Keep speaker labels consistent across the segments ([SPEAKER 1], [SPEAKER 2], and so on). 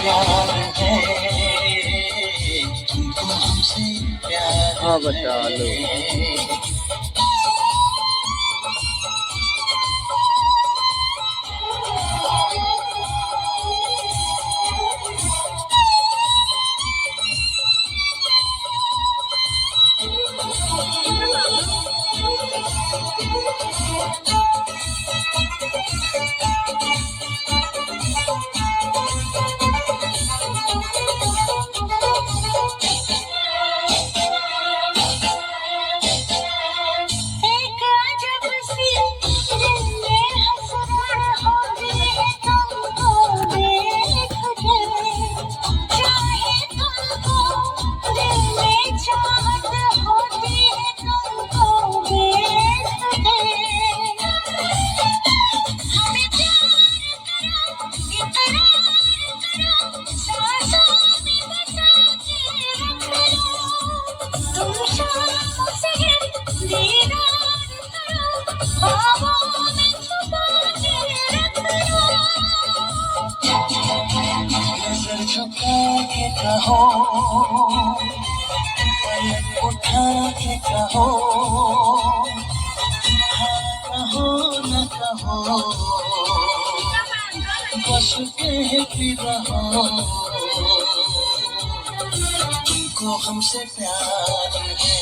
[SPEAKER 1] प्यार है, तुमको हमसे प्यार
[SPEAKER 2] हाँ बच्चा लो।
[SPEAKER 1] है। नजर झुका के कहो, पलक उठा के कहो, हाँ कहो न कहो, बस कहती रहो, तुमको हमसे प्यार है,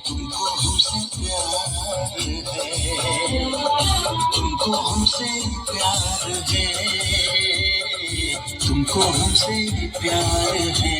[SPEAKER 1] तुमको हमसे प्यार है, तुमको हमसे प्यार है, तुमको हमसे प्यार है।